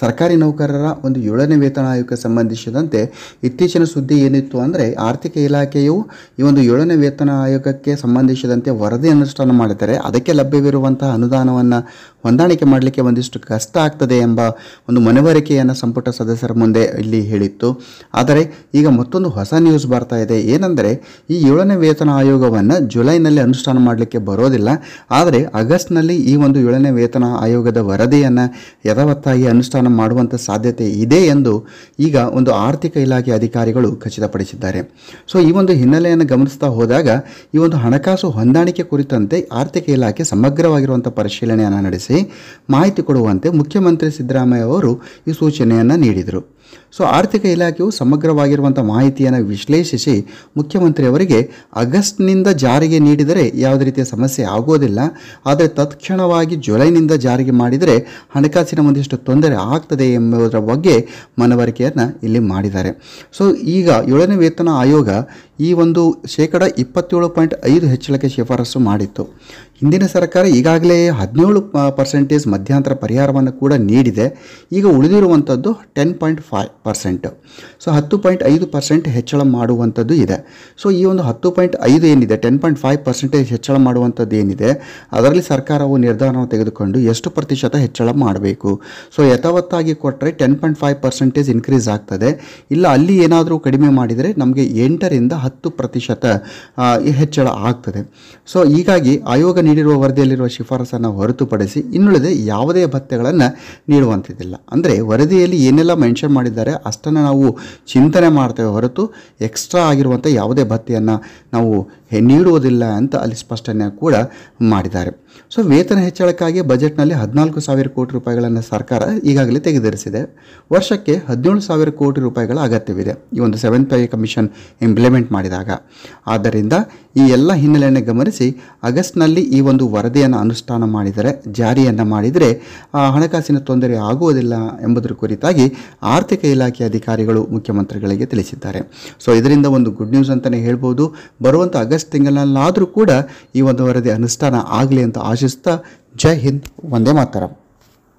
ಸರ್ಕಾರಿ ನೌಕರರ ಒಂದು 7ನೇ ವೇತನ ಆಯೋಗಕ್ಕೆ ಸಂಬಂಧಿಸಿದಂತೆ ಇತ್ತೀಚಿನ ಸುದ್ದಿ ಏನಿತ್ತು ಅಂದರೆ ಆರ್ಥಿಕ ಇಲಾಖೆಯು ಈ ಒಂದು 7ನೇ ವೇತನ ಆಯೋಗಕ್ಕೆ ಸಂಬಂಧಿಸಿದಂತೆ ವರದಿ ಅನುಷ್ಠಾನ ಮಾಡಿದರೆ ಅದಕ್ಕೆ ಲಭ್ಯವಿರುವಂತಹ ಅನುದಾನವನ್ನು ಹೊಂದಾಣಿಕೆ ಮಾಡಲಿಕ್ಕೆ ಒಂದಿಷ್ಟು ಕಷ್ಟ ಆಗ್ತದೆ ಎಂಬ ಒಂದು ಮನವರಿಕೆಯನ್ನು ಸಂಪುಟ ಸದಸ್ಯರ ಮುಂದೆ ಇಲ್ಲಿ ಹೇಳಿತ್ತು. ಆದರೆ ಈಗ ಮತ್ತೊಂದು ಹೊಸ ನ್ಯೂಸ್ ಬರ್ತಾ ಇದೆ. ಏನೆಂದರೆ ಈ 7ನೇ ವೇತನ ಆಯೋಗವನ್ನು ಜುಲೈನಲ್ಲಿ ಅನುಷ್ಠಾನ ಮಾಡಲಿಕ್ಕೆ ಬರೋದಿಲ್ಲ. ಆದರೆ ಆಗಸ್ಟ್ನಲ್ಲಿ ಈ ಒಂದು 7ನೇ ವೇತನ ಆಯೋಗದ ವರದಿಯನ್ನು ಯಥಾವತ್ತಾಗಿ ಅನುಷ್ಠಾನ ಮಾಡುವಂಥ ಸಾಧ್ಯತೆ ಇದೆ ಎಂದು ಈಗ ಒಂದು ಆರ್ಥಿಕ ಇಲಾಖೆ ಅಧಿಕಾರಿಗಳು ಖಚಿತಪಡಿಸಿದ್ದಾರೆ. ಸೊ ಈ ಒಂದು ಹಿನ್ನೆಲೆಯನ್ನು ಗಮನಿಸ್ತಾ ಹೋದಾಗ ಈ ಒಂದು ಹಣಕಾಸು ಹೊಂದಾಣಿಕೆ ಕುರಿತಂತೆ ಆರ್ಥಿಕ ಇಲಾಖೆ ಸಮಗ್ರವಾಗಿರುವಂಥ ಪರಿಶೀಲನೆಯನ್ನು ನಡೆಸಿ ಮಾಹಿತಿ ಕೊಡುವಂತೆ ಮುಖ್ಯಮಂತ್ರಿ ಸಿದ್ದರಾಮಯ್ಯ ಅವರು ಈ ಸೂಚನೆಯನ್ನು ನೀಡಿದರು. ಸೊ ಆರ್ಥಿಕ ಇಲಾಖೆಯು ಸಮಗ್ರವಾಗಿರುವಂಥ ಮಾಹಿತಿಯನ್ನು ವಿಶ್ಲೇಷಿಸಿ ಮುಖ್ಯಮಂತ್ರಿಯವರಿಗೆ ಆಗಸ್ಟ್ನಿಂದ ಜಾರಿಗೆ ನೀಡಿದರೆ ಯಾವುದೇ ರೀತಿಯ ಸಮಸ್ಯೆ ಆಗೋದಿಲ್ಲ. ಆದರೆ ತತ್ಕ್ಷಣವಾಗಿ ಜುಲೈನಿಂದ ಜಾರಿಗೆ ಮಾಡಿದರೆ ಹಣಕಾಸಿನ ಒಂದಿಷ್ಟು ತೊಂದರೆ ಆಗ್ತದೆ ಎಂಬುದರ ಬಗ್ಗೆ ಮನವರಿಕೆಯನ್ನು ಇಲ್ಲಿ ಮಾಡಿದ್ದಾರೆ. ಸೊ ಈಗ 7ನೇ ವೇತನ ಆಯೋಗ ಈ ಒಂದು 27.5% ಹೆಚ್ಚಳಕ್ಕೆ ಶಿಫಾರಸು ಮಾಡಿತ್ತು. ಹಿಂದಿನ ಸರ್ಕಾರ ಈಗಾಗಲೇ 17% ಮಧ್ಯಂತರ ಪರಿಹಾರವನ್ನು ಕೂಡ ನೀಡಿದೆ. ಈಗ ಉಳಿದಿರುವಂಥದ್ದು 10.5%. ಸೊ 10.5% ಹೆಚ್ಚಳ ಮಾಡುವಂಥದ್ದು ಇದೆ. ಸೊ ಈ ಒಂದು 10.5 ಏನಿದೆ 10.5% ಹೆಚ್ಚಳ ಮಾಡುವಂಥದ್ದು ಏನಿದೆ ಅದರಲ್ಲಿ ಸರ್ಕಾರವು ನಿರ್ಧಾರವನ್ನು ತೆಗೆದುಕೊಂಡು ಎಷ್ಟು ಪ್ರತಿಶತ ಹೆಚ್ಚಳ ಮಾಡಬೇಕು. ಸೊ ಯಥಾವತ್ತಾಗಿ ಕೊಟ್ಟರೆ 10.5% ಇನ್ಕ್ರೀಸ್ ಆಗ್ತದೆ. ಇಲ್ಲ ಅಲ್ಲಿ ಏನಾದರೂ ಕಡಿಮೆ ಮಾಡಿದರೆ ನಮಗೆ 8ರಿಂದ 10% ಹೆಚ್ಚಳ ಆಗ್ತದೆ. ಸೊ ಹೀಗಾಗಿ ಆಯೋಗ ನೀಡಿರುವ ವರದಿಯಲ್ಲಿರುವ ಶಿಫಾರಸನ್ನು ಹೊರತುಪಡಿಸಿ ಇನ್ನುಳಿದ ಯಾವುದೇ ಭತ್ಯೆಗಳನ್ನು ನೀಡುವಂಥದ್ದಿಲ್ಲ. ಅಂದರೆ ವರದಿಯಲ್ಲಿ ಏನೆಲ್ಲ ಮೆನ್ಷನ್ ಮಾಡಿದ್ದಾರೆ ಅಷ್ಟನ್ನು ನಾವು ಚಿಂತನೆ ಮಾಡ್ತೇವೆ ಹೊರತು ಎಕ್ಸ್ಟ್ರಾ ಆಗಿರುವಂಥ ಯಾವುದೇ ಭತ್ಯೆಯನ್ನು ನಾವು ನೀಡುವುದಿಲ್ಲ ಅಂತ ಅಲ್ಲಿ ಸ್ಪಷ್ಟನೆ ಕೂಡ ಮಾಡಿದ್ದಾರೆ. ಸೊ ವೇತನ ಹೆಚ್ಚಳಕ್ಕಾಗಿ ಬಜೆಟ್ನಲ್ಲಿ 14,000 ಕೋಟಿ ರೂಪಾಯಿಗಳನ್ನು ಸರ್ಕಾರ ಈಗಾಗಲೇ ತೆಗೆದಿರಿಸಿದೆ. ವರ್ಷಕ್ಕೆ 17,000 ಕೋಟಿ ರೂಪಾಯಿಗಳ ಅಗತ್ಯವಿದೆ ಈ ಒಂದು 7th ಪೇ ಕಮಿಷನ್ ಇಂಪ್ಲಿಮೆಂಟ್ ಮಾಡಿದಾಗ. ಆದ್ದರಿಂದ ಈ ಎಲ್ಲ ಹಿನ್ನೆಲೆಯನ್ನು ಗಮನಿಸಿ ಆಗಸ್ಟ್ನಲ್ಲಿ ಈ ಒಂದು ವರದಿಯನ್ನು ಅನುಷ್ಠಾನ ಮಾಡಿದರೆ ಜಾರಿಯನ್ನು ಮಾಡಿದರೆ ಹಣಕಾಸಿನ ತೊಂದರೆ ಆಗುವುದಿಲ್ಲ ಎಂಬುದರ ಕುರಿತಾಗಿ ಆರ್ಥಿಕ ಇಲಾಖೆ ಅಧಿಕಾರಿಗಳು ಮುಖ್ಯಮಂತ್ರಿಗಳಿಗೆ ತಿಳಿಸಿದ್ದಾರೆ. ಸೊ ಇದರಿಂದ ಒಂದು ಗುಡ್ ನ್ಯೂಸ್ ಅಂತಲೇ ಹೇಳ್ಬೋದು. ಬರುವಂಥ ಆಗಸ್ಟ್ ತಿಂಗಳಲ್ಲಾದರೂ ಕೂಡ ಈ ಒಂದು ವರದಿ ಅನುಷ್ಠಾನ ಆಗಲಿ ಅಂತ ಆಶಿಸ್ತಾ ಜೈ ಹಿಂದ್, ವಂದೇ ಮಾತರಂ.